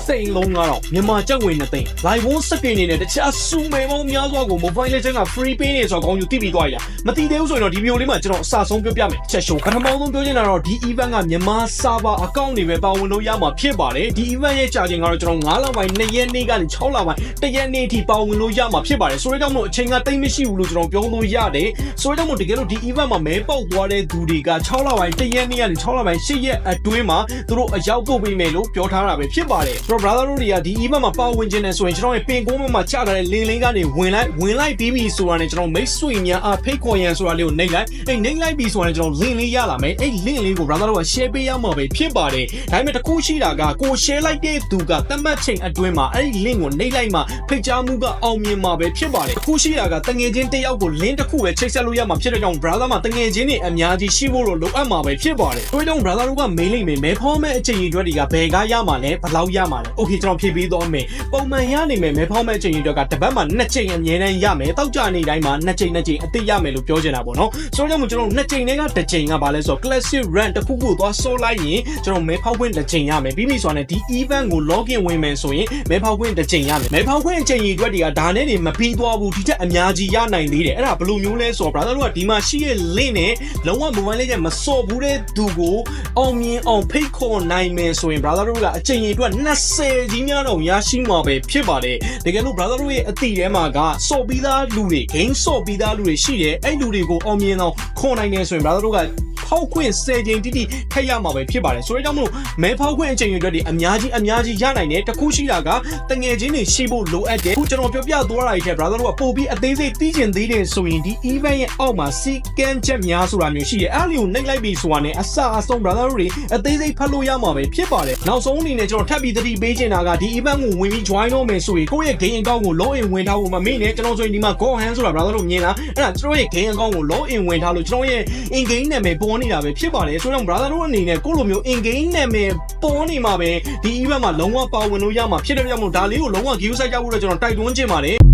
စိန်လုံးကတော့မြန်မာကျပ်ငွေ2သိန်း live 1 second နေနဲ့တခြားစူမဲပေါင်းများစွာကို mobile legend က free pay နေဆိုတော့ကောင်းယူသိပြီးသွားရမသိသေးဘူးဆိုရင်တော့ဒီဗီဒီယိုလေးမှာကျွန်တော်အစဆုံးပြောပြမယ်ချက်ရှုံပထမဆုံးပြောချင်တာတော့ဒီ event ကမြန်မာ server account တွေပဲပါဝင်လို့ရမှာဖြစ်ပါတယ်ဒီ event ရဲ့ကြာချိန်ကတော့ကျွန်တော်9လပိုင်း2ရက်နေ့ကနေ6လပိုင်း1ရက်နေ့အထိပါဝင်လို့ရမှာဖြစ်ပါတယ်ဆိုတော့ကြောင့်မို့အချိန်ကတိတ်မရှိဘူးလို့ကျွန်တော်ပြောလို့ရတယ်ဆိုတော့ကြောင့်မို့တကယ်လို့ဒီ event မှာမဲပေါက်သွားတဲ့သူတွေက6လပိုင်း1ရက်နေ့ကနေ6လပိုင်း8ရက်အတွင်းမှာသူတို့အရောက်ပို့ပေးမယ်လို့ပြောထားတာပဲဖြစ်ပါတယ်ဆိုတော့ brother တို့တွေကဒီ event မှာပါဝင်ခြင်းနဲ့ဆိုရင်ကျွန်တော်ရဲ့ပင်ကုန်းမှာချထားတဲ့ link လေးကနေဝင်လိုက်ပြီးပြီဆိုတာနဲ့ကျွန်တော်မိတ်ဆွေများအားဖိတ်ခေါ်ရန်ဆိုတာလေးကိုနှိပ်လိုက်နှိပ်လိုက်ပြီဆိုတာနဲ့ကျွန်တော် link လေးရလာမယ်အဲ့ link လေးကို brother တို့က share ပေးရမှာပဲဖြစ်ပါတယ်ဒါပေမဲ့တခုရှိတာကကို share လိုက်တဲ့သူကသတ်မှတ်ချိန်အတွင်းမှာအဲ့ link ကိုနှိပ်လိုက်မှဖိတ်ကြားမှုကအောင်မြင်မှာပဲဖြစ်ပါတယ်တခုရှိတာကတငယ်ချင်းတစ်ယောက်ကို link တစ်ခုပဲချိတ်ဆက်လို့ရမှာဖြစ်တဲ့ကြောင့် brother မှာတငယ်ချင်းတွေအများကြီးရှိဖို့လိုအပ်မှာပဲဖြစ်ပါတယ်ဆိုတော့ brother တို့ကမေးလိုက်မယ်မဲဖောင်းမဲ့အချိန်ကြီးတွေကဘယ်ကရမှာလဲဘယ်လောက်ရမှာလဲ okay ကျွန်တော်ဖြည့်ပေးသွားမယ်ပုံမှန်ရနိုင်မယ်မဲဖောင်းမဲ့အချိန်ကြီးတွေကတပတ်မှာ2ချိန်အမြဲတမ်းရမယ်တောက်ကြနေတိုင်းမှာ2ချိန်အသိရမယ်လို့ပြောချင်တာပေါ့နော်ဆိုတော့ကျွန်တော်2ချိန်နဲ့က1ချိန်ကဘာလဲဆိုတော့ classic run တစ်ခုခုသွားဆော့လိုက်ရင်ကျွန်တော်မဲဖောက်ခွင့်1ချိန်ရမယ်ပြီးပြီဆိုတော့ဒီ event ကို login ဝင်မယ်ဆိုရင်မဲဖောက်ခွင့်1ချိန်ရမယ်မဲဖောက်ခွင့်အချိန်ကြီးတွေကဒါနဲ့နေမပြီးသွားဘူးဒီထက်အများကြီးရနိုင်သေးတယ်အဲ့ဒါဘယ်လိုမျိုးလဲဆိုတော့ brother တို့ကဒီမှာရှိတဲ့ link နဲ့လုံးဝ mobile လေးကမစော့ဘူးတဲ့သူကိုအောင်မြင်အောင်ဖိတ်ခေါ်နိုင်မယ်ဆိုရင် brother တို့ကအချိန်ကြီးအတွက်20ကြီးများတော့ရရှိမှာပဲဖြစ်ပါတယ်တကယ်လို့ brother တို့ရဲ့အတိထဲမှာကစော့ပြီးသားလူတွေ game စော့ပြီးသားလူတွေရှိတယ်အဲ့လူတွေကိုအောင်မြင်အောင်ခေါ်နိုင်တယ်ဆိုရင် brother တို့ကဖောက်ခွင့်10ချိန်တိတိထက်ရမှာပဲဖြစ်ပါတယ်ဆိုတော့ကြောင့်မလို့မဲဖောက်ခွင့်အချိန်တွေအတွက်ဒီအများကြီးရနိုင်တယ်တခုရှိတာကတငယ်ချင်းတွေရှိဖို့လိုအပ်တယ်အခုကျွန်တော်ပြောပြသွားတာတွေထက် brother တို့ကပို့ပြီးအသေးစိတ်သိချင်သေးတယ်ဆိုရင်ဒီ event ရဲ့အောက်မှာ sequence ချက်များဆိုတာမျိုးရှိတယ်အဲ့လိုနှိပ်လိုက်ပြီဆိုတာနဲ့အစအဆုံး brother တို့တွေအသေးစိတ်ဖတ်လို့ရမှာပဲဖြစ်ပါတယ်နောက်ဆုံးအနေနဲ့ကျွန်တော်ထပ်ပြီးသတိပေးချင်တာကဒီ event ကိုဝင်ပြီး join တော့မယ်ဆိုရင်ကိုယ့်ရဲ့ game account ကို login ဝင်ထားဖို့မမေ့နဲ့ကျွန်တော်ဆိုရင်ဒီမှာ go hand ဆိုတာ brother တို့မြင်လားအဲ့ဒါကျွန်တော်ရဲ့ game account ကို login ဝင်ထားလို့ကျွန်တော်ရဲ့ in game နာမည်ပေါ်နေတာပဲဖြစ်ပါတယ်ဆိုတော့ brother တို့အနေနဲ့ကိုလိုမျိုး in game နာမည်ပေါ်နေမှာပဲဒီ event မှာလုံးဝပါဝင်လို့ရမှာဖြစ်တဲ့ကြောင့်မို့ဒါလေးကိုလုံးဝ view site ကြဖို့တော့ကျွန်တော်တိုက်တွန်းချင်ပါတယ်